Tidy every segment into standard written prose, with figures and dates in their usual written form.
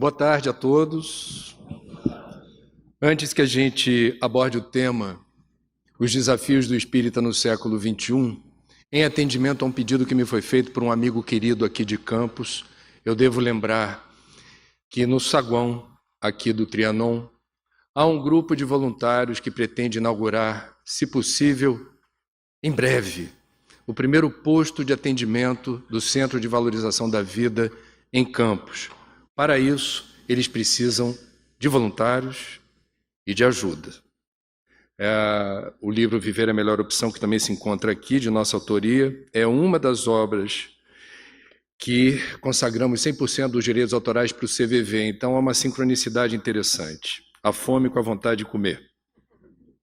Boa tarde a todos. Antes que a gente aborde o tema, os desafios do espírita no século XXI, em atendimento a um pedido que me foi feito por um amigo querido aqui de Campos, eu devo lembrar que no saguão aqui do Trianon, há um grupo de voluntários que pretende inaugurar, se possível, em breve, o primeiro posto de atendimento do Centro de Valorização da Vida em Campos. Para isso, eles precisam de voluntários e de ajuda. O livro Viver é a Melhor Opção, que também se encontra aqui, de nossa autoria, é uma das obras que consagramos 100% dos direitos autorais para o CVV, então há uma sincronicidade interessante. A fome com a vontade de comer.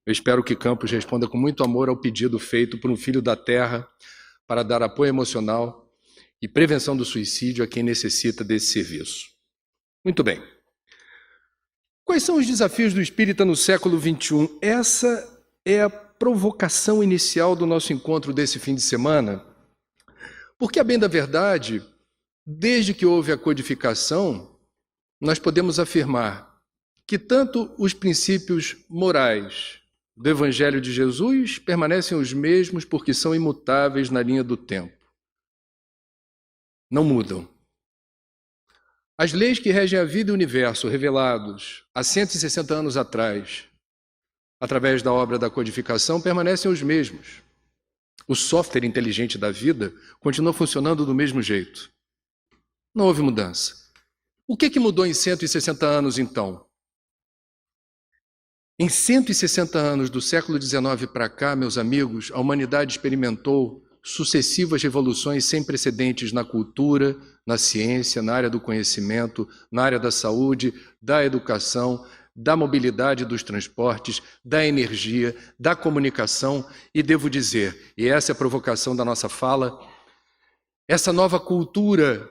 Eu espero que Campos responda com muito amor ao pedido feito por um filho da terra para dar apoio emocional e prevenção do suicídio a quem necessita desse serviço. Muito bem. Quais são os desafios do espírita no século XXI? Essa é a provocação inicial do nosso encontro desse fim de semana, porque, a bem da verdade, desde que houve a codificação, nós podemos afirmar que tanto os princípios morais do Evangelho de Jesus permanecem os mesmos porque são imutáveis na linha do tempo. Não mudam. As leis que regem a vida e o universo, revelados há 160 anos atrás, através da obra da codificação, permanecem os mesmos. O software inteligente da vida continua funcionando do mesmo jeito. Não houve mudança. O que mudou em 160 anos, então? Em 160 anos do século XIX para cá, meus amigos, a humanidade experimentou sucessivas revoluções sem precedentes na cultura, na ciência, na área do conhecimento, na área da saúde, da educação, da mobilidade dos transportes, da energia, da comunicação e devo dizer, e essa é a provocação da nossa fala, essa nova cultura,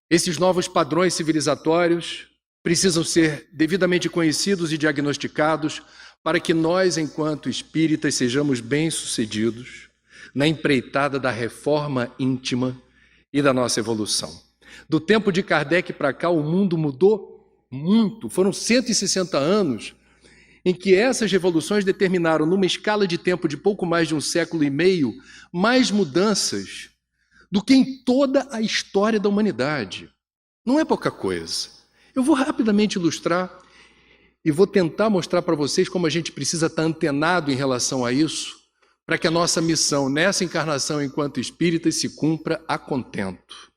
esses novos padrões civilizatórios precisam ser devidamente conhecidos e diagnosticados para que nós, enquanto espíritas, sejamos bem-sucedidos na empreitada da reforma íntima e da nossa evolução. Do tempo de Kardec para cá, o mundo mudou muito. Foram 160 anos em que essas revoluções determinaram, numa escala de tempo de pouco mais de um século e meio, mais mudanças do que em toda a história da humanidade. Não é pouca coisa. Eu vou rapidamente ilustrar e vou tentar mostrar para vocês como a gente precisa estar antenado em relação a isso, para que a nossa missão nessa encarnação enquanto espíritas se cumpra a contento.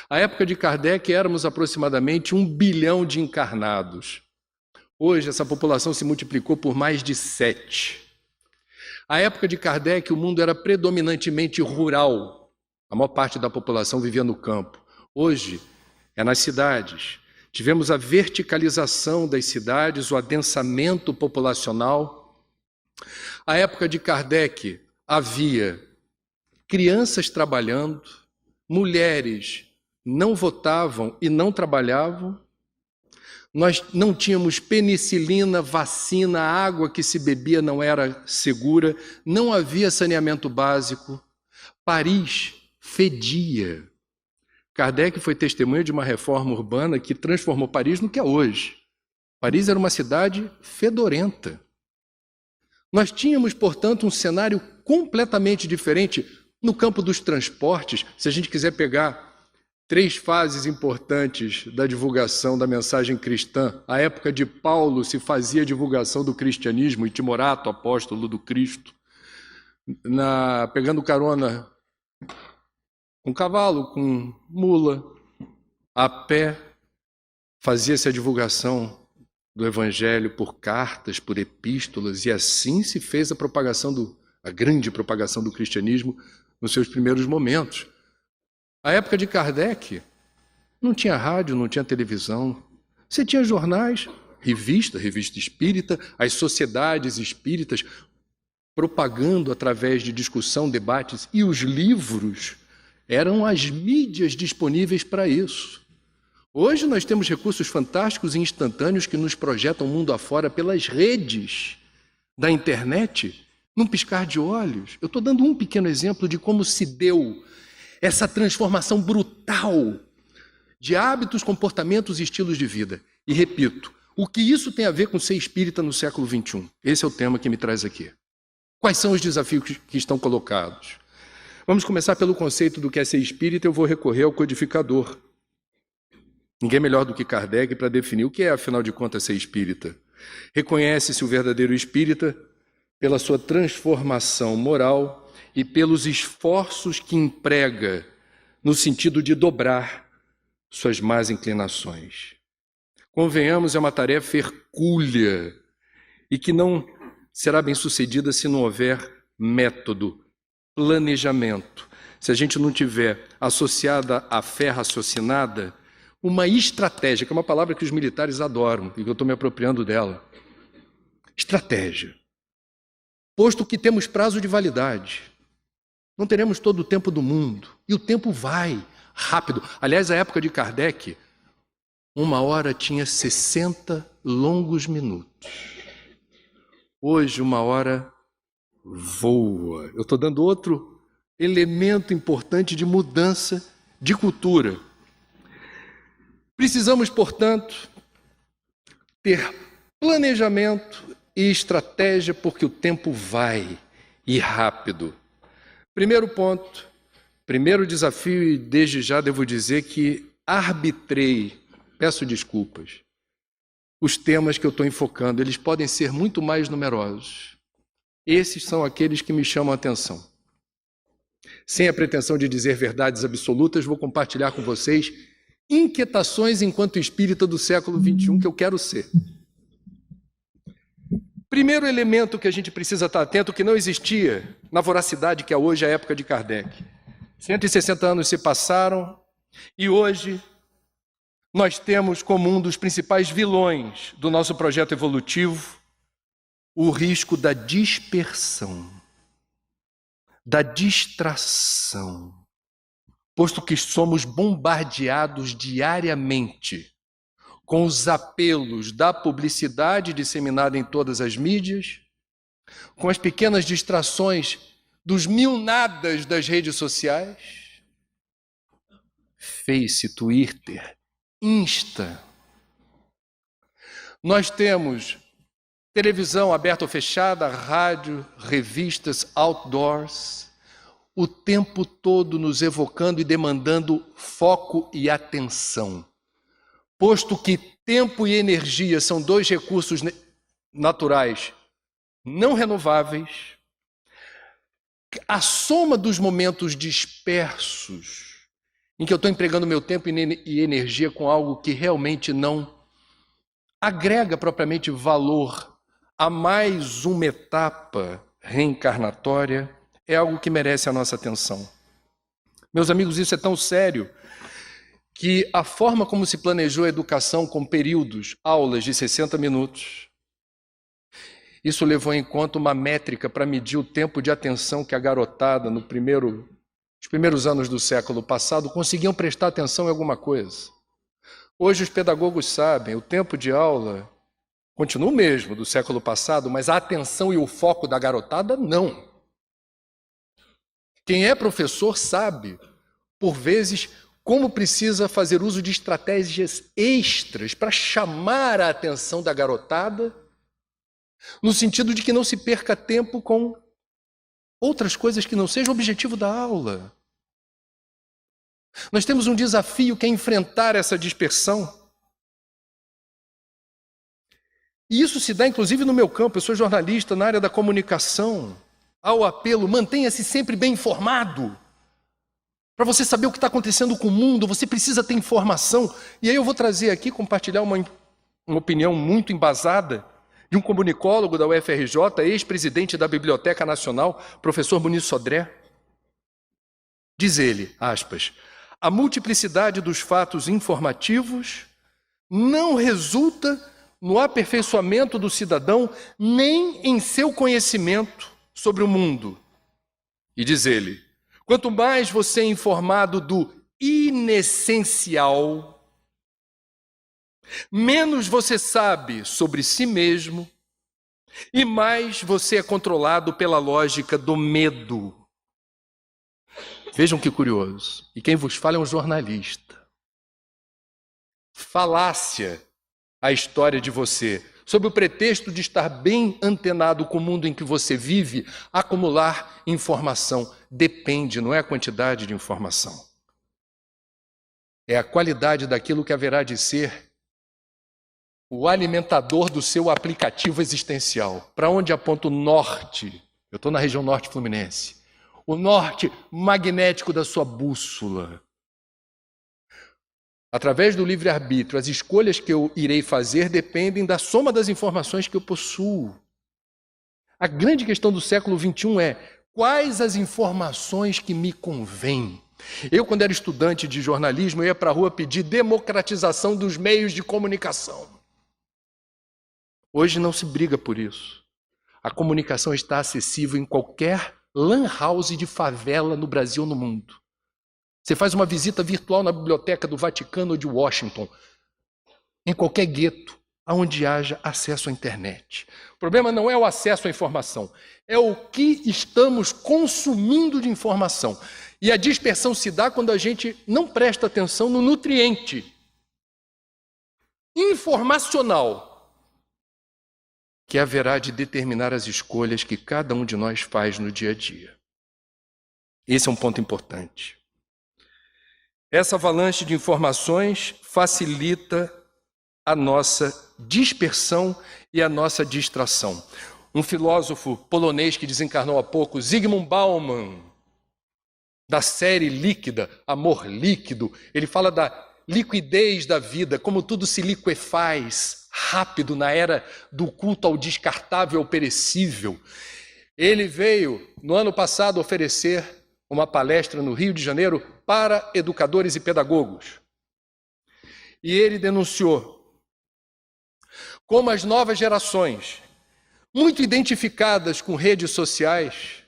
À época de Kardec éramos aproximadamente 1 bilhão de encarnados. Hoje essa população se multiplicou por mais de 7. À época de Kardec o mundo era predominantemente rural. A maior parte da população vivia no campo. Hoje é nas cidades. Tivemos a verticalização das cidades, o adensamento populacional. À época de Kardec, havia crianças trabalhando, mulheres não votavam e não trabalhavam, nós não tínhamos penicilina, vacina, a água que se bebia não era segura, não havia saneamento básico, Paris fedia. Kardec foi testemunha de uma reforma urbana que transformou Paris no que é hoje. Paris era uma cidade fedorenta. Nós tínhamos, portanto, um cenário completamente diferente no campo dos transportes. Se a gente quiser pegar 3 fases importantes da divulgação da mensagem cristã, a época de Paulo se fazia divulgação do cristianismo, e Timorato, apóstolo do Cristo, pegando carona com cavalo, com mula, a pé, fazia-se a divulgação do Evangelho por cartas, por epístolas, e assim se fez a grande propagação do cristianismo nos seus primeiros momentos. A época de Kardec não tinha rádio, não tinha televisão, você tinha jornais, revista espírita, as sociedades espíritas propagando através de discussão, debates, e os livros eram as mídias disponíveis para isso. Hoje nós temos recursos fantásticos e instantâneos que nos projetam o mundo afora pelas redes da internet, num piscar de olhos. Eu estou dando um pequeno exemplo de como se deu essa transformação brutal de hábitos, comportamentos e estilos de vida. E repito, o que isso tem a ver com ser espírita no século XXI? Esse é o tema que me traz aqui. Quais são os desafios que estão colocados? Vamos começar pelo conceito do que é ser espírita. Eu vou recorrer ao codificador. Ninguém melhor do que Kardec para definir o que é, afinal de contas, ser espírita. Reconhece-se o verdadeiro espírita pela sua transformação moral e pelos esforços que emprega no sentido de dobrar suas más inclinações. Convenhamos, é uma tarefa hercúlea e que não será bem sucedida se não houver método, planejamento. Se a gente não tiver associada à fé raciocinada, uma estratégia, que é uma palavra que os militares adoram e que eu estou me apropriando dela. Estratégia. Posto que temos prazo de validade, não teremos todo o tempo do mundo. E o tempo vai rápido. Aliás, a época de Kardec, 1 hora tinha 60 longos minutos. Hoje, 1 hora voa. Eu estou dando outro elemento importante de mudança de cultura. Precisamos, portanto, ter planejamento e estratégia, porque o tempo vai e rápido. Primeiro ponto, primeiro desafio, e desde já devo dizer que arbitrei, peço desculpas, os temas que eu estou enfocando, eles podem ser muito mais numerosos. Esses são aqueles que me chamam a atenção. Sem a pretensão de dizer verdades absolutas, vou compartilhar com vocês inquietações enquanto espírita do século XXI que eu quero ser. Primeiro elemento que a gente precisa estar atento, que não existia na voracidade que é hoje a época de Kardec. 160 anos se passaram e hoje nós temos como um dos principais vilões do nosso projeto evolutivo o risco da dispersão, da distração. Posto que somos bombardeados diariamente com os apelos da publicidade disseminada em todas as mídias, com as pequenas distrações dos mil nadas das redes sociais, Face, Twitter, Insta. Nós temos televisão aberta ou fechada, rádio, revistas, outdoors, o tempo todo nos evocando e demandando foco e atenção. Posto que tempo e energia são dois recursos naturais não renováveis, a soma dos momentos dispersos em que eu estou empregando meu tempo e energia com algo que realmente não agrega propriamente valor a mais uma etapa reencarnatória, é algo que merece a nossa atenção. Meus amigos, isso é tão sério que a forma como se planejou a educação com períodos, aulas de 60 minutos, isso levou em conta uma métrica para medir o tempo de atenção que a garotada, nos primeiros anos do século passado, conseguiam prestar atenção em alguma coisa. Hoje os pedagogos sabem, o tempo de aula continua o mesmo do século passado, mas a atenção e o foco da garotada, não. Quem é professor sabe, por vezes, como precisa fazer uso de estratégias extras para chamar a atenção da garotada, no sentido de que não se perca tempo com outras coisas que não sejam o objetivo da aula. Nós temos um desafio que é enfrentar essa dispersão. E isso se dá, inclusive, no meu campo. Eu sou jornalista na área da comunicação. Há o apelo, mantenha-se sempre bem informado. Para você saber o que está acontecendo com o mundo, você precisa ter informação. E aí eu vou trazer aqui, compartilhar uma opinião muito embasada de um comunicólogo da UFRJ, ex-presidente da Biblioteca Nacional, professor Muniz Sodré. Diz ele, aspas, a multiplicidade dos fatos informativos não resulta no aperfeiçoamento do cidadão nem em seu conhecimento sobre o mundo. E diz ele, quanto mais você é informado do inessencial, menos você sabe sobre si mesmo e mais você é controlado pela lógica do medo. Vejam que curioso. E quem vos fala é um jornalista. falácia a história de você, sob o pretexto de estar bem antenado com o mundo em que você vive, acumular informação. Depende, não é a quantidade de informação. É a qualidade daquilo que haverá de ser o alimentador do seu aplicativo existencial. Para onde aponta o norte? Eu estou na região norte fluminense. O norte magnético da sua bússola. Através do livre-arbítrio, as escolhas que eu irei fazer dependem da soma das informações que eu possuo. A grande questão do século XXI é: quais as informações que me convêm? Eu, quando era estudante de jornalismo, eu ia para a rua pedir democratização dos meios de comunicação. Hoje não se briga por isso. A comunicação está acessível em qualquer lan house de favela no Brasil ou no mundo. Você faz uma visita virtual na biblioteca do Vaticano ou de Washington, em qualquer gueto, onde haja acesso à internet. O problema não é o acesso à informação, é o que estamos consumindo de informação. E a dispersão se dá quando a gente não presta atenção no nutriente informacional que haverá de determinar as escolhas que cada um de nós faz no dia a dia. Esse é um ponto importante. Essa avalanche de informações facilita a nossa dispersão e a nossa distração. Um filósofo polonês que desencarnou há pouco, Zygmunt Bauman, da série Líquida, Amor Líquido, ele fala da liquidez da vida, como tudo se liquefaz rápido na era do culto ao descartável, ao perecível. Ele veio, no ano passado, oferecer uma palestra no Rio de Janeiro para educadores e pedagogos. E ele denunciou como as novas gerações, muito identificadas com redes sociais.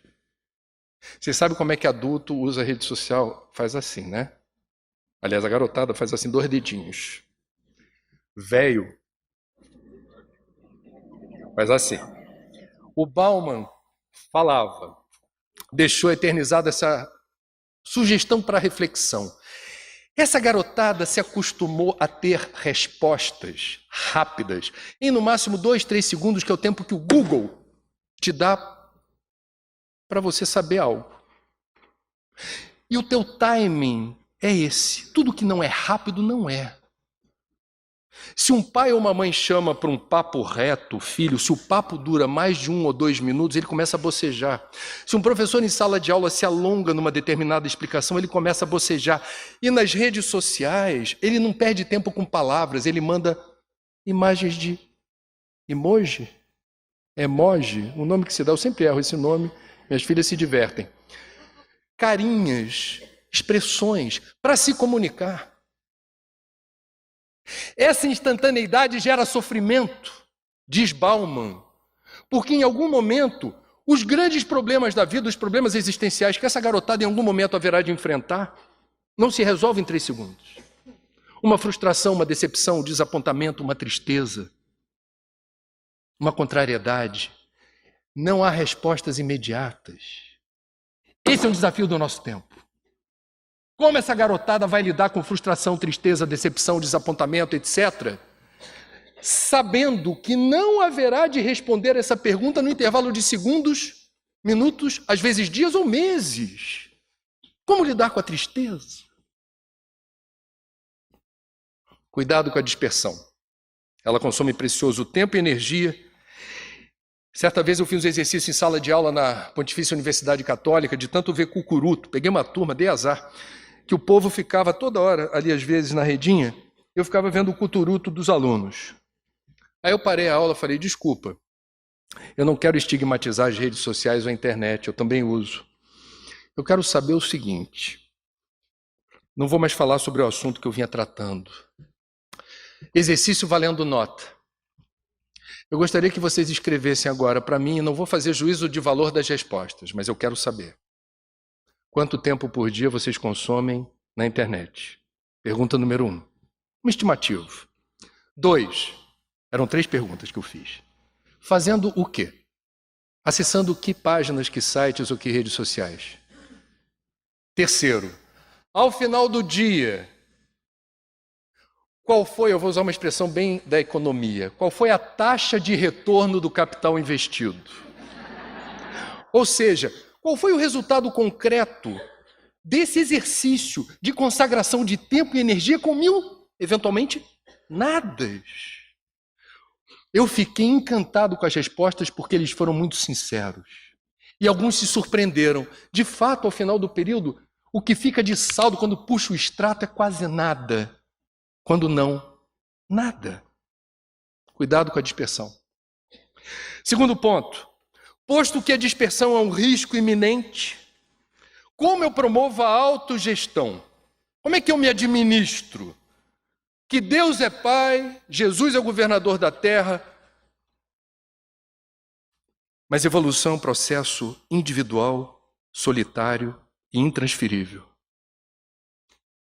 Você sabe como é que adulto usa rede social? Faz assim, né? Aliás, a garotada faz assim, 2 dedinhos. Velho faz assim. O Bauman falava, deixou eternizada essa sugestão para reflexão. Essa garotada se acostumou a ter respostas rápidas, em no máximo 2, 3 segundos, que é o tempo que o Google te dá para você saber algo. E o teu timing é esse. Tudo que não é rápido não é. Se um pai ou uma mãe chama para um papo reto o filho, se o papo dura mais de 1 ou 2 minutos, ele começa a bocejar. Se um professor em sala de aula se alonga numa determinada explicação, ele começa a bocejar. E nas redes sociais, ele não perde tempo com palavras, ele manda imagens de emoji, o nome que se dá, eu sempre erro esse nome, minhas filhas se divertem. Carinhas, expressões, para se comunicar. Essa instantaneidade gera sofrimento, diz Bauman, porque em algum momento os grandes problemas da vida, os problemas existenciais que essa garotada em algum momento haverá de enfrentar, não se resolvem em 3 segundos. Uma frustração, uma decepção, um desapontamento, uma tristeza, uma contrariedade. Não há respostas imediatas. Esse é um desafio do nosso tempo. Como essa garotada vai lidar com frustração, tristeza, decepção, desapontamento, etc., sabendo que não haverá de responder essa pergunta no intervalo de segundos, minutos, às vezes dias ou meses? Como lidar com a tristeza? Cuidado com a dispersão. Ela consome precioso tempo e energia. Certa vez eu fiz um exercício em sala de aula na Pontifícia Universidade Católica, de tanto ver cucuruto. Peguei uma turma, dei azar, que o povo ficava toda hora ali, às vezes, na redinha, eu ficava vendo o cucuruto dos alunos. Aí eu parei a aula e falei, desculpa, eu não quero estigmatizar as redes sociais ou a internet, eu também uso. Eu quero saber o seguinte, não vou mais falar sobre o assunto que eu vinha tratando. Exercício valendo nota. Eu gostaria que vocês escrevessem agora para mim, não vou fazer juízo de valor das respostas, mas eu quero saber. Quanto tempo por dia vocês consomem na internet? Pergunta número 1. Uma estimativa. 2. Eram 3 perguntas que eu fiz. Fazendo o quê? Acessando que páginas, que sites ou que redes sociais? 3. Ao final do dia, qual foi, eu vou usar uma expressão bem da economia, qual foi a taxa de retorno do capital investido? Ou seja, qual foi o resultado concreto desse exercício de consagração de tempo e energia com eventualmente, nadas? Eu fiquei encantado com as respostas porque eles foram muito sinceros. E alguns se surpreenderam. De fato, ao final do período, o que fica de saldo quando puxa o extrato é quase nada. Quando não, nada. Cuidado com a dispersão. Segundo ponto, posto que a dispersão é um risco iminente, como eu promovo a autogestão? Como é que eu me administro? Que Deus é Pai, Jesus é o governador da terra, mas evolução é um processo individual, solitário e intransferível.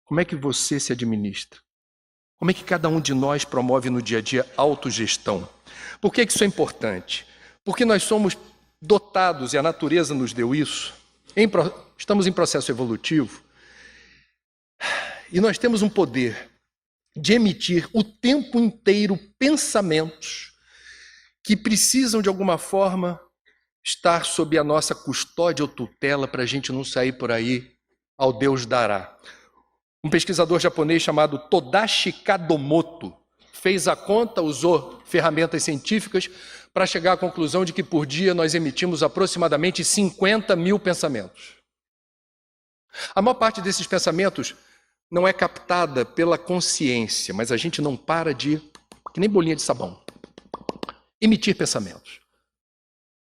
Como é que você se administra? Como é que cada um de nós promove no dia a dia autogestão? Por que isso é importante? Porque nós somos dotados, e a natureza nos deu isso, estamos em processo evolutivo, e nós temos um poder de emitir o tempo inteiro pensamentos que precisam, de alguma forma, estar sob a nossa custódia ou tutela para a gente não sair por aí ao Deus dará. Um pesquisador japonês chamado Todashi Kadomoto fez a conta, usou ferramentas científicas para chegar à conclusão de que por dia nós emitimos aproximadamente 50 mil pensamentos. A maior parte desses pensamentos não é captada pela consciência, mas a gente não para de, que nem bolinha de sabão, emitir pensamentos.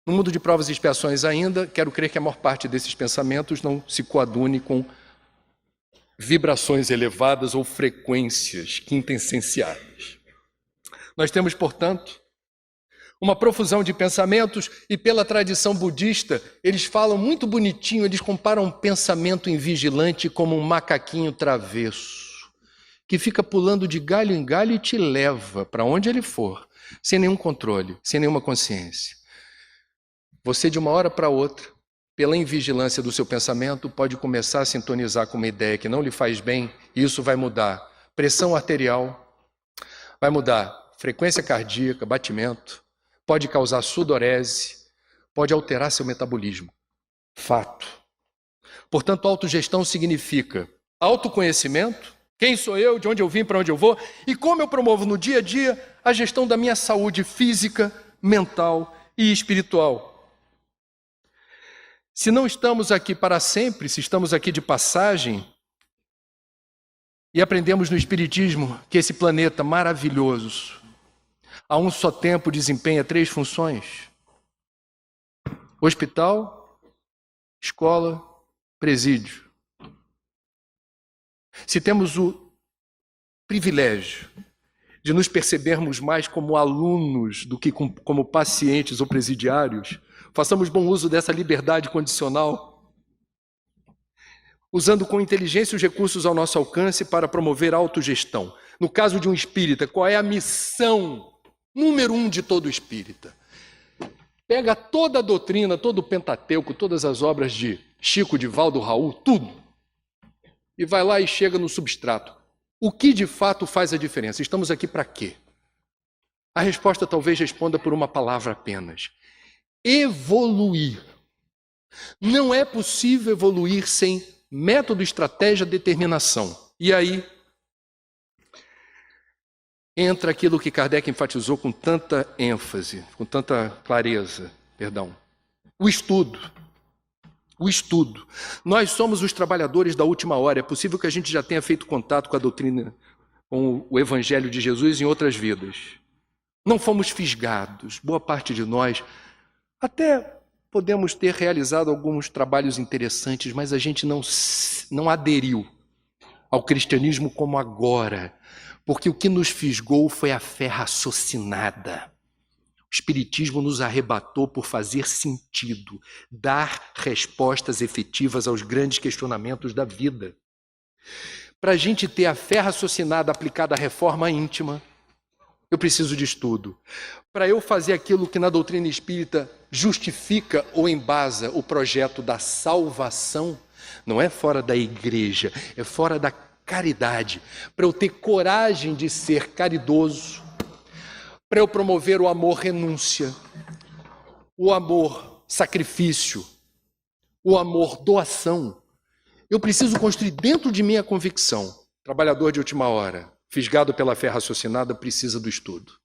No mundo de provas e expiações ainda, quero crer que a maior parte desses pensamentos não se coadune com vibrações elevadas ou frequências quintessenciais. Nós temos, portanto, uma profusão de pensamentos e pela tradição budista, eles falam muito bonitinho, eles comparam um pensamento invigilante como um macaquinho travesso, que fica pulando de galho em galho e te leva para onde ele for, sem nenhum controle, sem nenhuma consciência. Você, de uma hora para outra, pela invigilância do seu pensamento, pode começar a sintonizar com uma ideia que não lhe faz bem, e isso vai mudar pressão arterial, vai mudar frequência cardíaca, batimento, pode causar sudorese, pode alterar seu metabolismo. Fato. Portanto, autogestão significa autoconhecimento, quem sou eu, de onde eu vim, para onde eu vou, e como eu promovo no dia a dia a gestão da minha saúde física, mental e espiritual. Se não estamos aqui para sempre, se estamos aqui de passagem, e aprendemos no Espiritismo que esse planeta maravilhoso, a um só tempo desempenha 3 funções: hospital, escola, presídio. Se temos o privilégio de nos percebermos mais como alunos do que como pacientes ou presidiários, façamos bom uso dessa liberdade condicional, usando com inteligência os recursos ao nosso alcance para promover a autogestão. No caso de um espírita, qual é a missão número 1 de todo espírita? Pega toda a doutrina, todo o Pentateuco, todas as obras de Chico, Divaldo, Raul, tudo, e vai lá e chega no substrato. O que de fato faz a diferença? Estamos aqui para quê? A resposta talvez responda por uma palavra apenas: evoluir. Não é possível evoluir sem método, estratégia, determinação. E aí entra aquilo que Kardec enfatizou com tanta ênfase, com tanta clareza, o estudo. O estudo. Nós somos os trabalhadores da última hora. É possível que a gente já tenha feito contato com a doutrina, com o Evangelho de Jesus em outras vidas. Não fomos fisgados. Boa parte de nós até podemos ter realizado alguns trabalhos interessantes, mas a gente não aderiu ao cristianismo como agora, porque o que nos fisgou foi a fé raciocinada. O Espiritismo nos arrebatou por fazer sentido, dar respostas efetivas aos grandes questionamentos da vida. Para a gente ter a fé raciocinada aplicada à reforma íntima, eu preciso de estudo. Para eu fazer aquilo que na doutrina espírita justifica ou embasa o projeto da salvação, não é fora da igreja, é fora da caridade, para eu ter coragem de ser caridoso, para eu promover o amor renúncia, o amor sacrifício, o amor doação. Eu preciso construir dentro de mim a convicção. Trabalhador de última hora, fisgado pela fé raciocinada, precisa do estudo.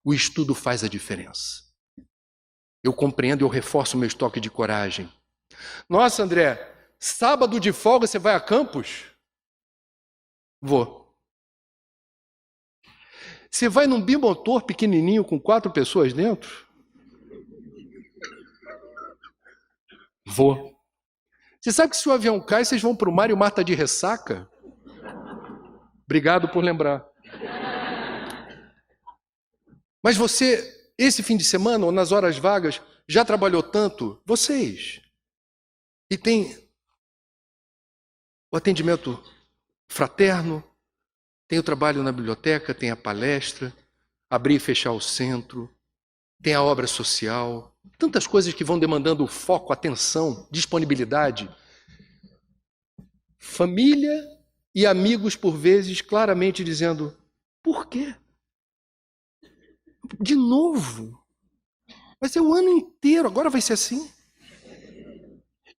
O estudo faz a diferença. Eu compreendo e eu reforço o meu estoque de coragem. Nossa, André, sábado de folga você vai a Campos? Vou. Você vai num bimotor pequenininho com 4 pessoas dentro? Vou. Você sabe que se o avião cai, vocês vão para o mar e o mar está de ressaca? Obrigado por lembrar. Mas você, esse fim de semana ou nas horas vagas, já trabalhou tanto? Vocês. E tem o atendimento fraterno, tem o trabalho na biblioteca, tem a palestra, abrir e fechar o centro, tem a obra social, tantas coisas que vão demandando foco, atenção, disponibilidade. Família e amigos, por vezes, claramente dizendo, por quê? De novo? Vai ser o ano inteiro, agora vai ser assim?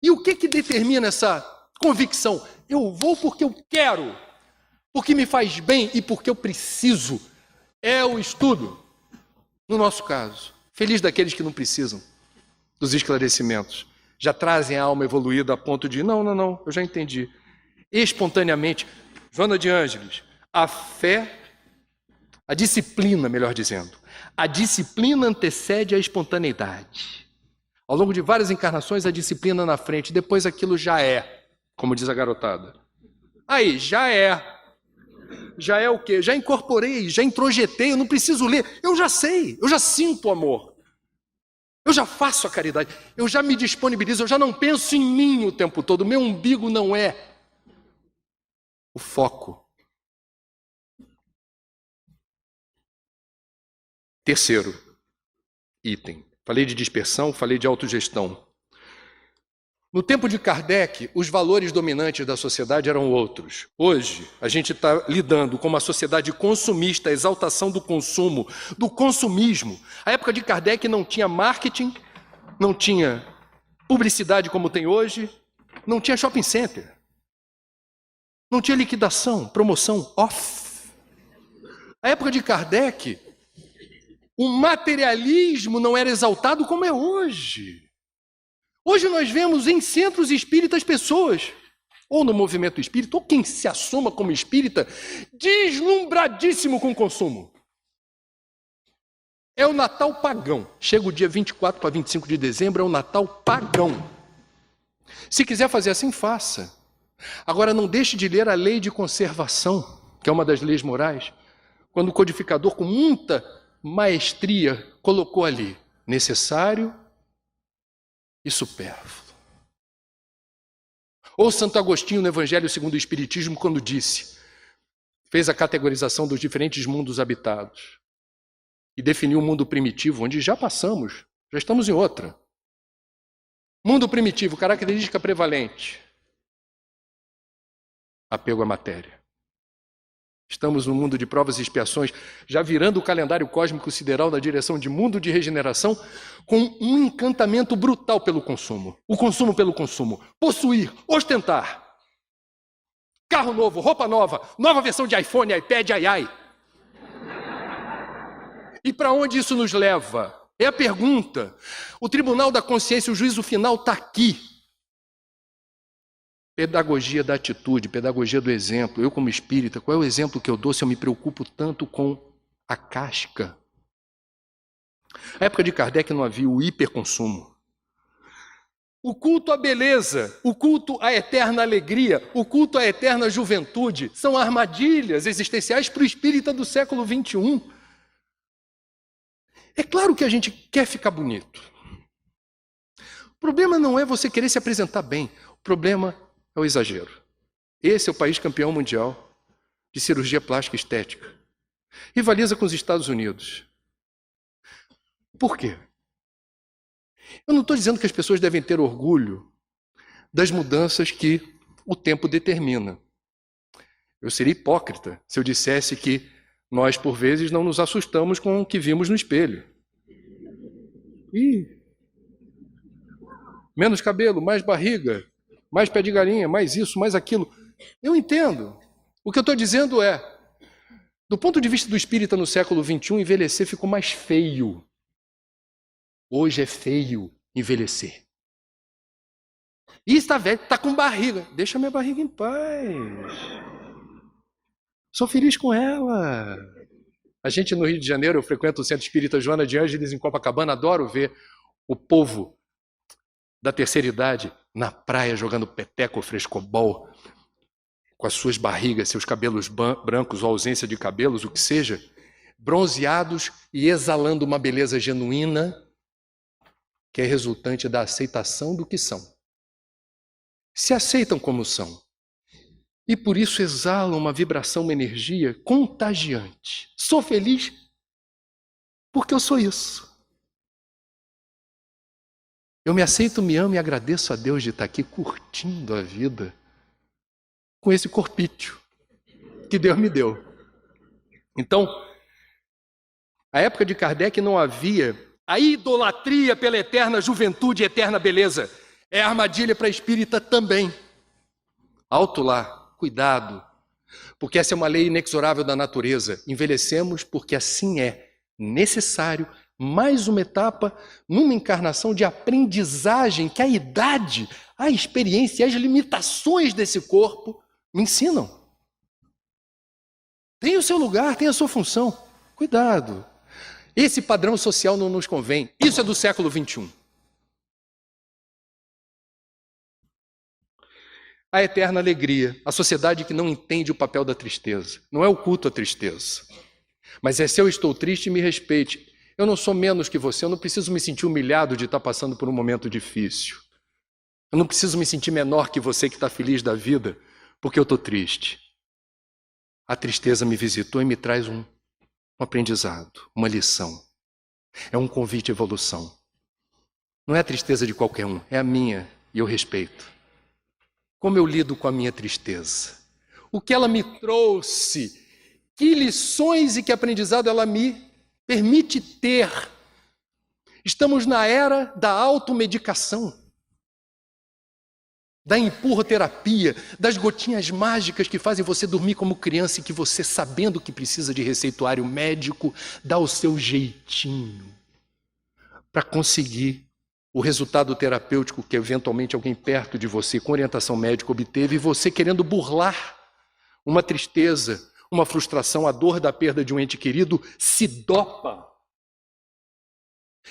E o que determina essa convicção? Eu vou porque eu quero, porque me faz bem e porque eu preciso. É o estudo. No nosso caso, feliz daqueles que não precisam dos esclarecimentos. Já trazem a alma evoluída a ponto de, não, eu já entendi. Espontaneamente, Joana de Ângeles, a fé, a disciplina, melhor dizendo, a disciplina antecede a espontaneidade. Ao longo de várias encarnações, a disciplina na frente, depois aquilo já é, como diz a garotada. Aí, já é. Já é o quê? Já incorporei, já introjetei, eu não preciso ler. Eu já sei, eu já sinto o amor. Eu já faço a caridade, eu já me disponibilizo, eu já não penso em mim o tempo todo. Meu umbigo não é o foco. Terceiro item. Falei de dispersão, falei de autogestão. No tempo de Kardec, os valores dominantes da sociedade eram outros. Hoje, a gente está lidando com uma sociedade consumista, a exaltação do consumo, do consumismo. A época de Kardec não tinha marketing, não tinha publicidade como tem hoje, não tinha shopping center, não tinha liquidação, promoção, off. A época de Kardec, o materialismo não era exaltado como é hoje. Hoje nós vemos em centros espíritas pessoas, ou no movimento espírita, ou quem se assuma como espírita, deslumbradíssimo com o consumo. É o Natal pagão. Chega o dia 24 para 25 de dezembro, é o Natal pagão. Se quiser fazer assim, faça. Agora não deixe de ler a lei de conservação, que é uma das leis morais, quando o codificador, com muita maestria, colocou ali, necessário e supérfluo. Ou Santo Agostinho no Evangelho segundo o Espiritismo, quando disse, fez a categorização dos diferentes mundos habitados e definiu o mundo primitivo, onde já passamos, já estamos em outra. Mundo primitivo, característica prevalente, apego à matéria. Estamos no mundo de provas e expiações, já virando o calendário cósmico sideral na direção de mundo de regeneração, com um encantamento brutal pelo consumo. O consumo pelo consumo. Possuir, ostentar. Carro novo, roupa nova, nova versão de iPhone, iPad, ai. E para onde isso nos leva? É a pergunta. O Tribunal da Consciência, o juízo final está aqui. Pedagogia da atitude, pedagogia do exemplo. Eu, como espírita, qual é o exemplo que eu dou se eu me preocupo tanto com a casca? Na época de Kardec não havia o hiperconsumo. O culto à beleza, o culto à eterna alegria, o culto à eterna juventude são armadilhas existenciais para o espírita do século XXI. É claro que a gente quer ficar bonito. O problema não é você querer se apresentar bem. O problema é o exagero. Esse é o país campeão mundial de cirurgia plástica e estética. Rivaliza com os Estados Unidos. Por quê? Eu não estou dizendo que as pessoas devem ter orgulho das mudanças que o tempo determina. Eu seria hipócrita se eu dissesse que nós, por vezes, não nos assustamos com o que vimos no espelho. Ih, menos cabelo, mais barriga, mais pé de galinha, mais isso, mais aquilo. Eu entendo. O que eu estou dizendo é, do ponto de vista do espírita no século XXI, envelhecer ficou mais feio. Hoje é feio envelhecer. E está velho, está com barriga. Deixa minha barriga em paz. Sou feliz com ela. A gente no Rio de Janeiro, eu frequento o Centro Espírita Joana de Ângeles em Copacabana, adoro ver o povo da terceira idade na praia jogando peteco, frescobol, com as suas barrigas, seus cabelos brancos ou ausência de cabelos, o que seja, bronzeados e exalando uma beleza genuína que é resultante da aceitação do que são. Se aceitam como são. E por isso exalam uma vibração, uma energia contagiante. Sou feliz porque eu sou isso. Eu me aceito, me amo e agradeço a Deus de estar aqui curtindo a vida com esse corpício que Deus me deu. Então, a época de Kardec não havia a idolatria pela eterna juventude e eterna beleza. É armadilha para espírita também. Alto lá. Cuidado, porque essa é uma lei inexorável da natureza. Envelhecemos porque assim é necessário mais uma etapa numa encarnação de aprendizagem que a idade, a experiência e as limitações desse corpo me ensinam. Tem o seu lugar, tem a sua função. Cuidado. Esse padrão social não nos convém. Isso é do século XXI. A eterna alegria, a sociedade que não entende o papel da tristeza. Não é o culto à tristeza. Mas é se eu estou triste, me respeite. Eu não sou menos que você, eu não preciso me sentir humilhado de estar passando por um momento difícil. Eu não preciso me sentir menor que você que está feliz da vida, porque eu estou triste. A tristeza me visitou e me traz um aprendizado, uma lição. É um convite à evolução. Não é a tristeza de qualquer um, é a minha e eu respeito. Como eu lido com a minha tristeza? O que ela me trouxe? Que lições e que aprendizado ela me permite ter? Estamos na era da automedicação, da empurroterapia, das gotinhas mágicas que fazem você dormir como criança e que você, sabendo que precisa de receituário médico, dá o seu jeitinho para conseguir o resultado terapêutico que eventualmente alguém perto de você, com orientação médica, obteve, e você querendo burlar uma tristeza, uma frustração, a dor da perda de um ente querido, se dopa.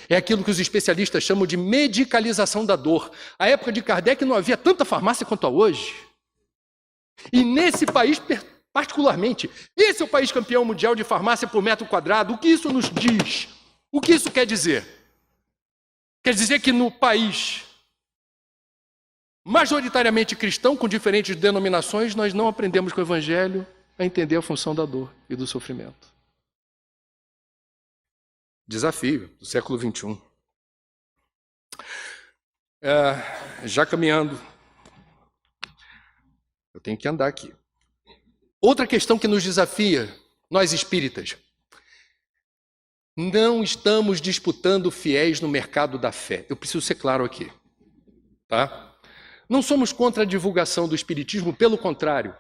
É aquilo que os especialistas chamam de medicalização da dor. A época de Kardec não havia tanta farmácia quanto há hoje. E nesse país, particularmente, esse é o país campeão mundial de farmácia por metro quadrado. O que isso nos diz? O que isso quer dizer? Quer dizer que no país majoritariamente cristão, com diferentes denominações, nós não aprendemos com o Evangelho a entender a função da dor e do sofrimento. Desafio do século XXI. Já caminhando, eu tenho que andar aqui. Outra questão que nos desafia, nós espíritas, não estamos disputando fiéis no mercado da fé. Eu preciso ser claro aqui, tá? Não somos contra a divulgação do espiritismo, pelo contrário.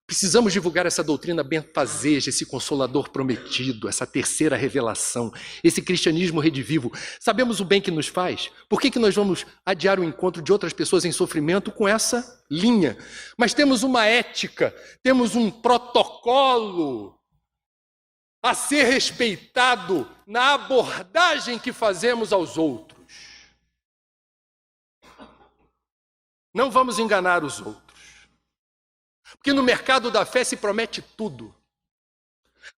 Precisamos divulgar essa doutrina benfazeja, esse consolador prometido, essa terceira revelação, esse cristianismo redivivo. Sabemos o bem que nos faz. Por que nós vamos adiar o encontro de outras pessoas em sofrimento com essa linha? Mas temos uma ética, temos um protocolo a ser respeitado na abordagem que fazemos aos outros. Não vamos enganar os outros. Porque no mercado da fé se promete tudo.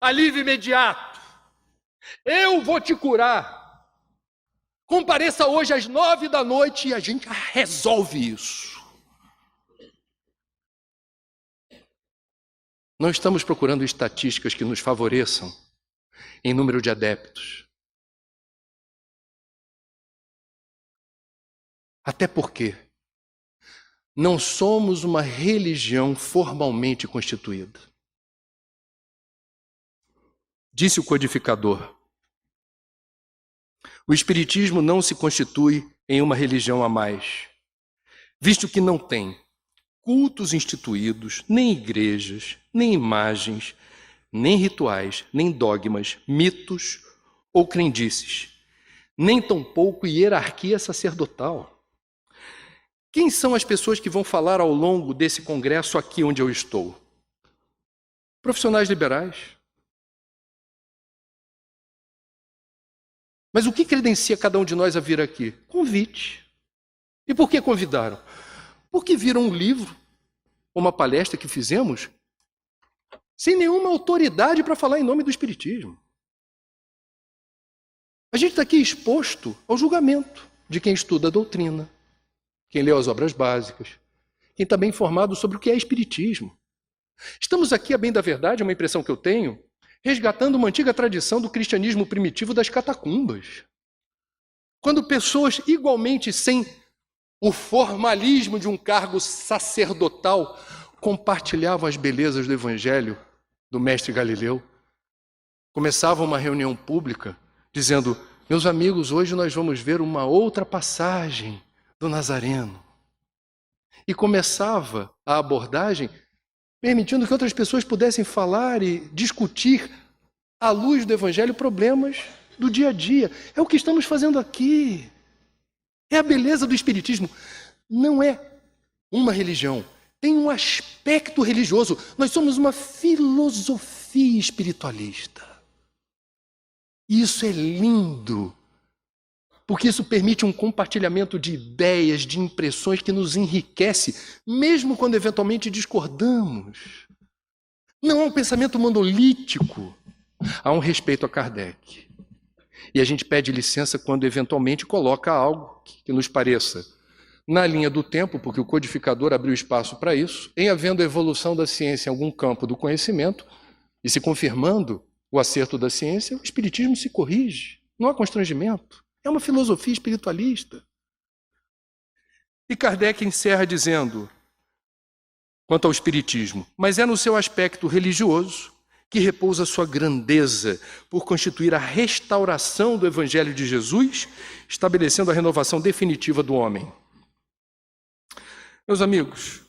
Alívio imediato. Eu vou te curar. Compareça hoje às 9h e a gente resolve isso. Não estamos procurando estatísticas que nos favoreçam em número de adeptos. Até porque não somos uma religião formalmente constituída. Disse o codificador: o Espiritismo não se constitui em uma religião a mais, visto que não tem cultos instituídos, nem igrejas, nem imagens, nem rituais, nem dogmas, mitos ou crendices, nem tampouco hierarquia sacerdotal. Quem são as pessoas que vão falar ao longo desse congresso aqui onde eu estou? Profissionais liberais. Mas o que credencia cada um de nós a vir aqui? Convite. E por que convidaram? Porque viram um livro, uma palestra que fizemos, sem nenhuma autoridade para falar em nome do Espiritismo. A gente está aqui exposto ao julgamento de quem estuda a doutrina, quem leu as obras básicas, quem está bem informado sobre o que é Espiritismo. Estamos aqui, a bem da verdade, é uma impressão que eu tenho, resgatando uma antiga tradição do cristianismo primitivo das catacumbas. Quando pessoas igualmente sem o formalismo de um cargo sacerdotal compartilhavam as belezas do Evangelho do mestre Galileu, começavam uma reunião pública dizendo: meus amigos, hoje nós vamos ver uma outra passagem do Nazareno. E começava a abordagem permitindo que outras pessoas pudessem falar e discutir à luz do Evangelho problemas do dia a dia. É o que estamos fazendo aqui. É a beleza do Espiritismo. Não é uma religião, tem um aspecto religioso. Nós somos uma filosofia espiritualista. E isso é lindo, porque isso permite um compartilhamento de ideias, de impressões que nos enriquece, mesmo quando eventualmente discordamos. Não há um pensamento monolítico, há um respeito a Kardec. E a gente pede licença quando eventualmente coloca algo que nos pareça na linha do tempo, porque o codificador abriu espaço para isso, em havendo evolução da ciência em algum campo do conhecimento, e se confirmando o acerto da ciência, o Espiritismo se corrige, não há constrangimento. É uma filosofia espiritualista. E Kardec encerra dizendo, quanto ao Espiritismo, mas é no seu aspecto religioso que repousa sua grandeza por constituir a restauração do Evangelho de Jesus, estabelecendo a renovação definitiva do homem. Meus amigos,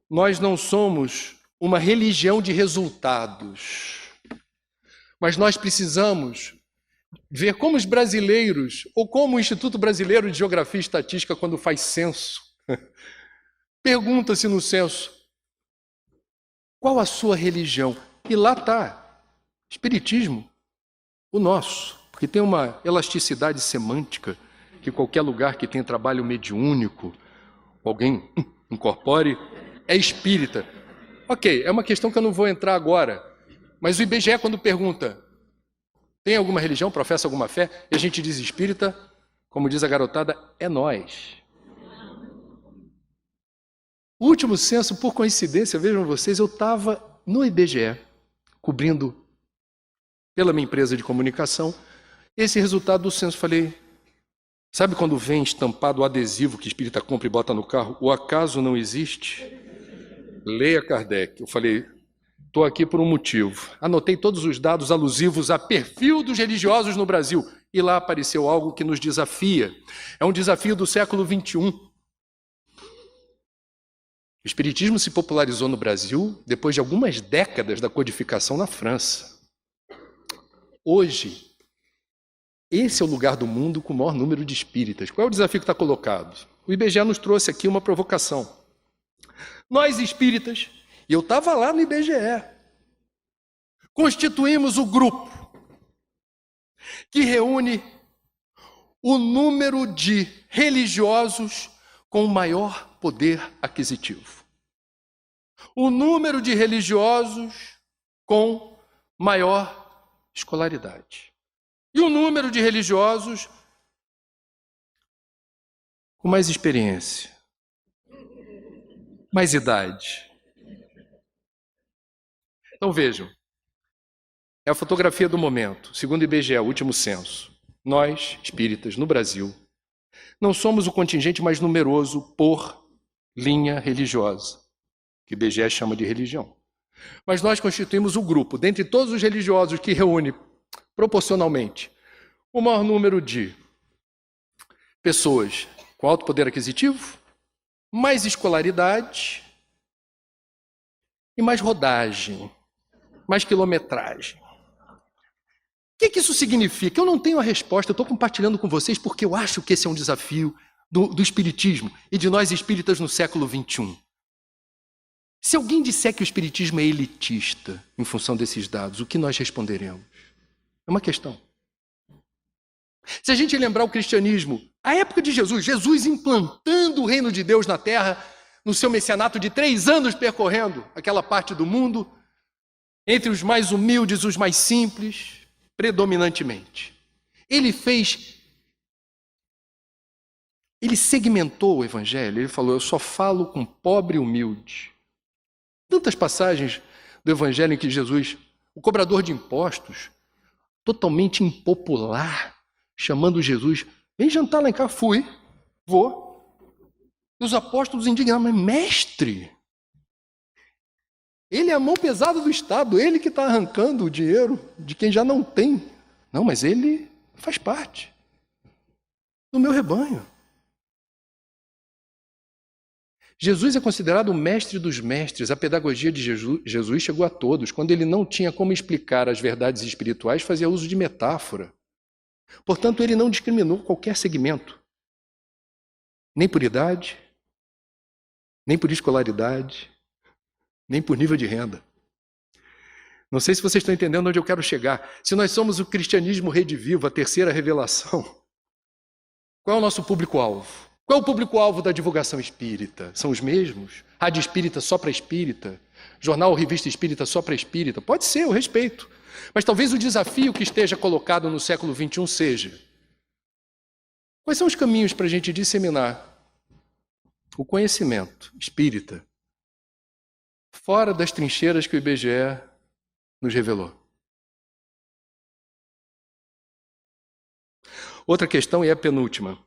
nós não somos uma religião de resultados, mas nós precisamos ver como os brasileiros, ou como o Instituto Brasileiro de Geografia e Estatística, quando faz censo, pergunta-se no censo, qual a sua religião? E lá está, Espiritismo, o nosso, porque tem uma elasticidade semântica, que qualquer lugar que tem trabalho mediúnico, alguém incorpore, é espírita. Ok, é uma questão que eu não vou entrar agora, mas o IBGE, quando pergunta, tem alguma religião, professa alguma fé? E a gente diz espírita, como diz a garotada, é nós. O último censo, por coincidência, vejam vocês, eu estava no IBGE, cobrindo pela minha empresa de comunicação, esse resultado do censo. Falei, sabe quando vem estampado o adesivo que espírita compra e bota no carro? O acaso não existe? Leia Kardec. Eu falei, estou aqui por um motivo. Anotei todos os dados alusivos a perfil dos religiosos no Brasil. E lá apareceu algo que nos desafia. É um desafio do século XXI. O Espiritismo se popularizou no Brasil depois de algumas décadas da codificação na França. Hoje, esse é o lugar do mundo com o maior número de espíritas. Qual é o desafio que está colocado? O IBGE nos trouxe aqui uma provocação. Nós espíritas, e eu estava lá no IBGE, constituímos o grupo que reúne o número de religiosos com o maior poder aquisitivo. O número de religiosos com maior escolaridade. E o número de religiosos com mais experiência, mais idade. Então vejam, é a fotografia do momento, segundo o IBGE, o último censo. Nós, espíritas, no Brasil, não somos o contingente mais numeroso por linha religiosa, que IBGE chama de religião. Mas nós constituímos o grupo, dentre todos os religiosos, que reúne proporcionalmente o maior número de pessoas com alto poder aquisitivo, mais escolaridade e mais rodagem, mais quilometragem. O que isso significa? Eu não tenho a resposta, eu estou compartilhando com vocês porque eu acho que esse é um desafio do Espiritismo e de nós espíritas no século XXI. Se alguém disser que o Espiritismo é elitista em função desses dados, o que nós responderemos? É uma questão. Se a gente lembrar o cristianismo, a época de Jesus, Jesus implantando o reino de Deus na terra, no seu messianato de 3 anos percorrendo aquela parte do mundo, entre os mais humildes, os mais simples, predominantemente. Ele segmentou o evangelho, ele falou, eu só falo com pobre e humilde. Tantas passagens do evangelho em que Jesus, o cobrador de impostos, totalmente impopular, chamando Jesus, vem jantar lá em casa, fui, vou. E os apóstolos indignados, mas mestre, ele é a mão pesada do Estado, ele que está arrancando o dinheiro de quem já não tem. Não, mas ele faz parte do meu rebanho. Jesus é considerado o mestre dos mestres. A pedagogia de Jesus chegou a todos. Quando ele não tinha como explicar as verdades espirituais, fazia uso de metáfora. Portanto, ele não discriminou qualquer segmento, nem por idade, nem por escolaridade, nem por nível de renda. Não sei se vocês estão entendendo onde eu quero chegar. Se nós somos o cristianismo rede vivo, a terceira revelação, qual é o nosso público-alvo? Qual é o público-alvo da divulgação espírita? São os mesmos? Rádio espírita só para espírita? Jornal ou revista espírita só para espírita? Pode ser, eu respeito. Mas talvez o desafio que esteja colocado no século XXI seja: quais são os caminhos para a gente disseminar o conhecimento espírita fora das trincheiras que o IBGE nos revelou? Outra questão, e é a penúltima.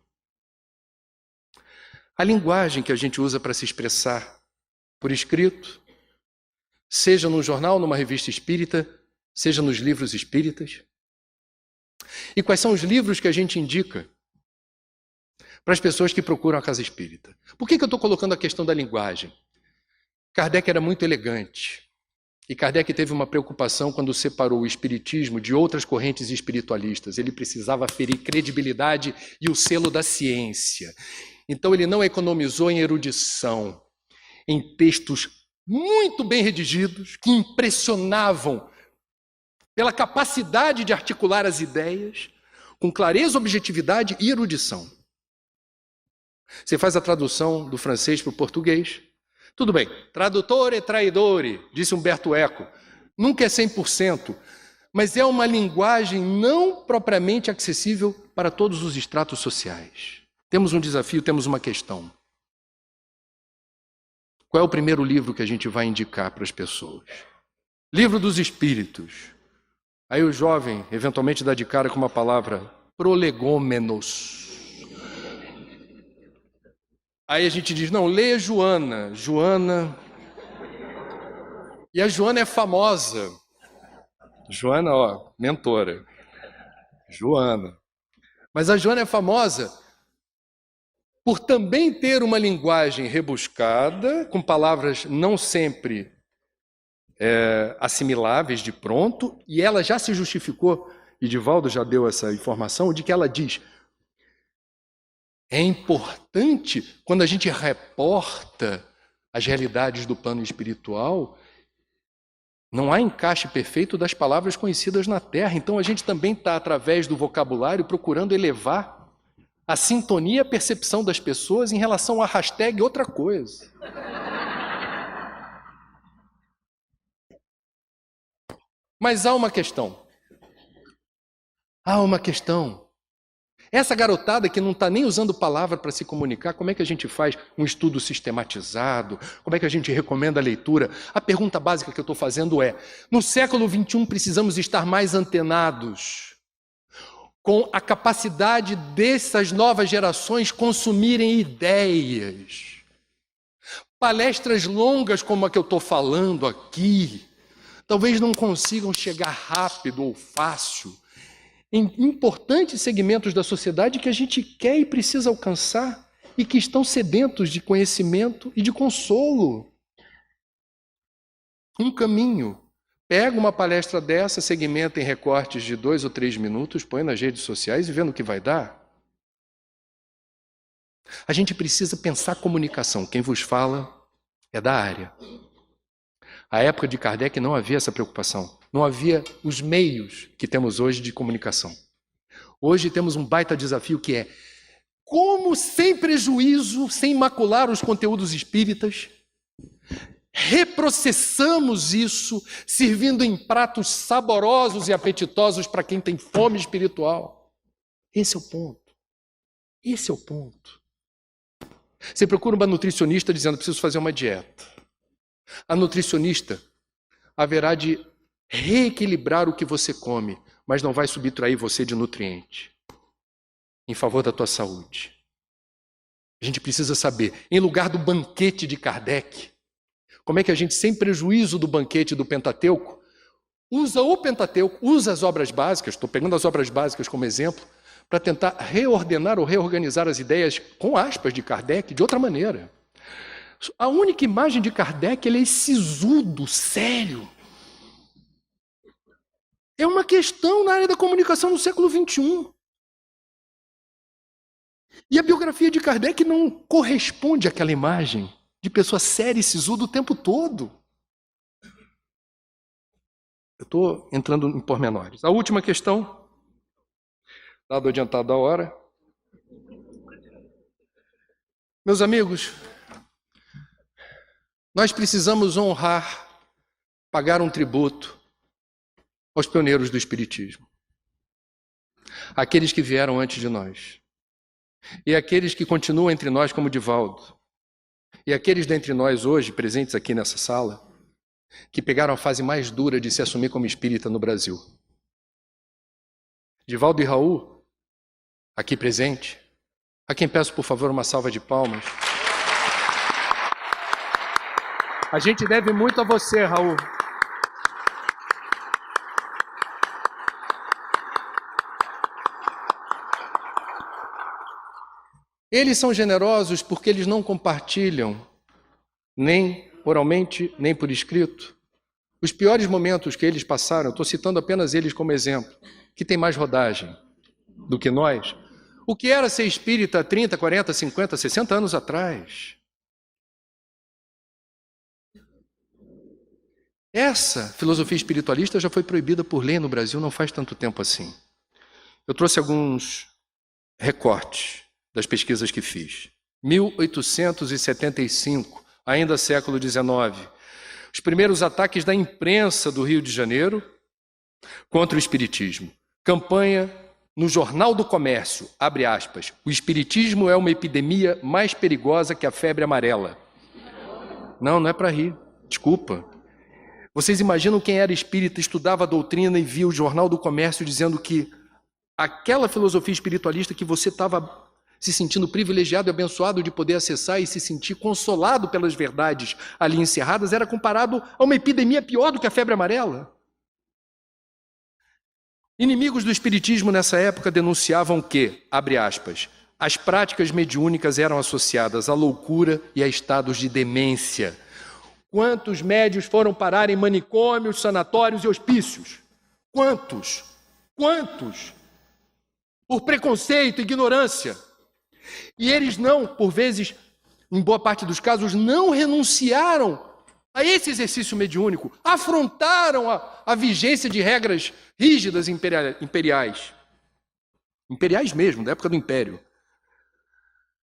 A linguagem que a gente usa para se expressar por escrito, seja num jornal, numa revista espírita, seja nos livros espíritas. E quais são os livros que a gente indica para as pessoas que procuram a casa espírita? Por que eu estou colocando a questão da linguagem? Kardec era muito elegante. E Kardec teve uma preocupação quando separou o espiritismo de outras correntes espiritualistas. Ele precisava ferir credibilidade e o selo da ciência. Então ele não economizou em erudição, em textos muito bem redigidos, que impressionavam pela capacidade de articular as ideias, com clareza, objetividade e erudição. Você faz a tradução do francês para o português. Tudo bem, tradutore traidore, disse Humberto Eco. Nunca é 100%, mas é uma linguagem não propriamente acessível para todos os estratos sociais. Temos um desafio, temos uma questão. Qual é o primeiro livro que a gente vai indicar para as pessoas? Livro dos Espíritos. Aí o jovem, eventualmente, dá de cara com uma palavra, prolegômenos. Aí a gente diz, não, leia Joana. Joana. E a Joana é famosa. Joana, ó, mentora. Joana. Mas a Joana é famosa por também ter uma linguagem rebuscada, com palavras não sempre assimiláveis de pronto, e ela já se justificou, e Divaldo já deu essa informação, de que ela diz: é importante, quando a gente reporta as realidades do plano espiritual, não há encaixe perfeito das palavras conhecidas na Terra. Então a gente também está, através do vocabulário, procurando elevar a sintonia e a percepção das pessoas em relação à hashtag outra coisa. Mas há uma questão. Há uma questão. Essa garotada que não está nem usando palavra para se comunicar, como é que a gente faz um estudo sistematizado? Como é que a gente recomenda a leitura? A pergunta básica que eu estou fazendo é: no século XXI precisamos estar mais antenados com a capacidade dessas novas gerações consumirem ideias. Palestras longas como a que eu estou falando aqui, talvez não consigam chegar rápido ou fácil em importantes segmentos da sociedade que a gente quer e precisa alcançar e que estão sedentos de conhecimento e de consolo. Um caminho. Pega uma palestra dessa, segmenta em recortes de 2 ou 3 minutos, põe nas redes sociais e vendo o que vai dar. A gente precisa pensar comunicação. Quem vos fala é da área. À época de Kardec não havia essa preocupação. Não havia os meios que temos hoje de comunicação. Hoje temos um baita desafio que é como, sem prejuízo, sem macular os conteúdos espíritas, reprocessamos isso, servindo em pratos saborosos e apetitosos para quem tem fome espiritual. Esse é o ponto. Esse é o ponto. Você procura uma nutricionista dizendo, preciso fazer uma dieta. A nutricionista haverá de reequilibrar o que você come, mas não vai subtrair você de nutriente em favor da tua saúde. A gente precisa saber, em lugar do banquete de Kardec, como é que a gente, sem prejuízo do banquete do Pentateuco, usa o Pentateuco, usa as obras básicas, estou pegando as obras básicas como exemplo, para tentar reordenar ou reorganizar as ideias, com aspas, de Kardec, de outra maneira. A única imagem de Kardec, ele é sisudo, sério. É uma questão na área da comunicação no século XXI. E a biografia de Kardec não corresponde àquela imagem de pessoa séria e sisuda o tempo todo. Eu estou entrando em pormenores. A última questão, dado o adiantado da hora. Meus amigos, nós precisamos honrar, pagar um tributo aos pioneiros do Espiritismo. Aqueles que vieram antes de nós. E aqueles que continuam entre nós como Divaldo. E aqueles dentre nós hoje, presentes aqui nessa sala, que pegaram a fase mais dura de se assumir como espírita no Brasil. Divaldo e Raul, aqui presente, a quem peço, por favor, uma salva de palmas. A gente deve muito a você, Raul. Eles são generosos porque eles não compartilham, nem oralmente, nem por escrito, os piores momentos que eles passaram. Estou citando apenas eles como exemplo, que tem mais rodagem do que nós. O que era ser espírita 30, 40, 50, 60 anos atrás? Essa filosofia espiritualista já foi proibida por lei no Brasil não faz tanto tempo assim. Eu trouxe alguns recortes das pesquisas que fiz. 1875, ainda século XIX, os primeiros ataques da imprensa do Rio de Janeiro contra o espiritismo. Campanha no Jornal do Comércio, abre aspas, o espiritismo é uma epidemia mais perigosa que a febre amarela. Não é para rir, desculpa. Vocês imaginam quem era espírita, estudava a doutrina e via o Jornal do Comércio dizendo que aquela filosofia espiritualista que você estava se sentindo privilegiado e abençoado de poder acessar e se sentir consolado pelas verdades ali encerradas, era comparado a uma epidemia pior do que a febre amarela. Inimigos do espiritismo nessa época denunciavam que, abre aspas, as práticas mediúnicas eram associadas à loucura e a estados de demência. Quantos médios foram parar em manicômios, sanatórios e hospícios? Quantos? Quantos? Por preconceito, ignorância. E eles não, por vezes, em boa parte dos casos, não renunciaram a esse exercício mediúnico, afrontaram a vigência de regras rígidas imperiais. Imperiais mesmo, da época do Império.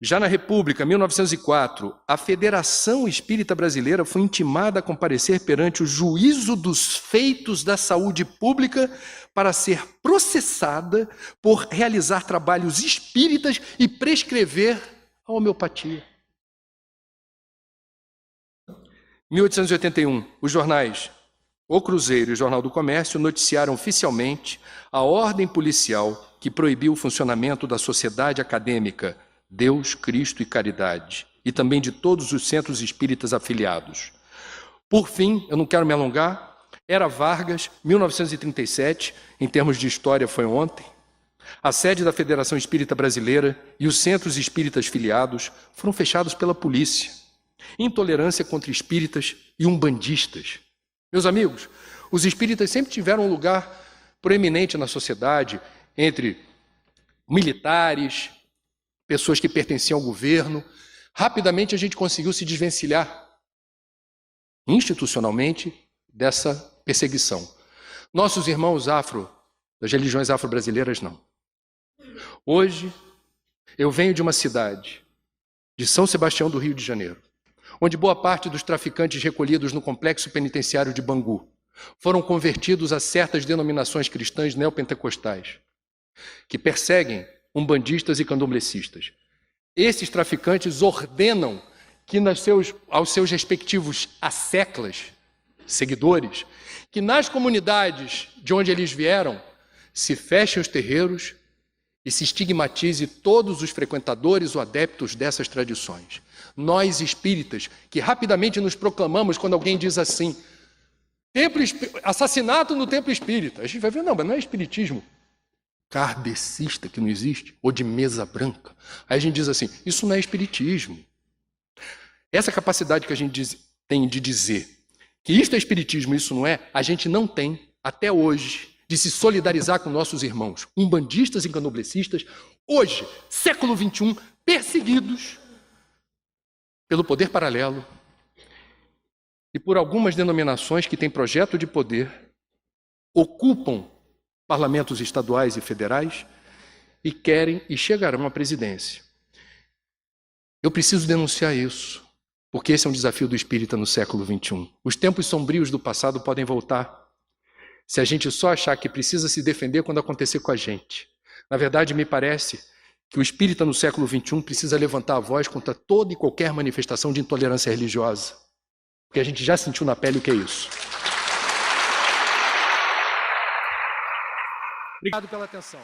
Já na República, 1904, a Federação Espírita Brasileira foi intimada a comparecer perante o juízo dos feitos da saúde pública para ser processada por realizar trabalhos espíritas e prescrever a homeopatia. 1881, os jornais O Cruzeiro e o Jornal do Comércio noticiaram oficialmente a ordem policial que proibiu o funcionamento da Sociedade Acadêmica Deus, Cristo e Caridade, e também de todos os centros espíritas afiliados. Por fim, eu não quero me alongar, Era Vargas, 1937, em termos de história foi ontem. A sede da Federação Espírita Brasileira e os centros espíritas filiados foram fechados pela polícia. Intolerância contra espíritas e umbandistas. Meus amigos, os espíritas sempre tiveram um lugar proeminente na sociedade, entre militares, pessoas que pertenciam ao governo. Rapidamente a gente conseguiu se desvencilhar institucionalmente dessa perseguição. Nossos irmãos das religiões afro-brasileiras, não. Hoje, eu venho de uma cidade, de São Sebastião do Rio de Janeiro, onde boa parte dos traficantes recolhidos no complexo penitenciário de Bangu foram convertidos a certas denominações cristãs neopentecostais, que perseguem umbandistas e candomblecistas. Esses traficantes ordenam que aos seus respectivos asseclas, seguidores, que nas comunidades de onde eles vieram se fechem os terreiros e se estigmatize todos os frequentadores ou adeptos dessas tradições. Nós espíritas, que rapidamente nos proclamamos quando alguém diz assim, assassinato no templo espírita. A gente vai ver, não, mas não é espiritismo kardecista que não existe, ou de mesa branca. Aí a gente diz assim, isso não é espiritismo. Essa capacidade que a gente tem de dizer que isto é espiritismo, isso não é, a gente não tem até hoje de se solidarizar com nossos irmãos umbandistas e candomblecistas, hoje, século XXI, perseguidos pelo poder paralelo e por algumas denominações que têm projeto de poder, ocupam parlamentos estaduais e federais e querem e chegarão à presidência. Eu preciso denunciar isso, porque esse é um desafio do espírita no século XXI. Os tempos sombrios do passado podem voltar se a gente só achar que precisa se defender quando acontecer com a gente. Na verdade, me parece que o espírita no século XXI precisa levantar a voz contra toda e qualquer manifestação de intolerância religiosa, porque a gente já sentiu na pele o que é isso. Obrigado pela atenção.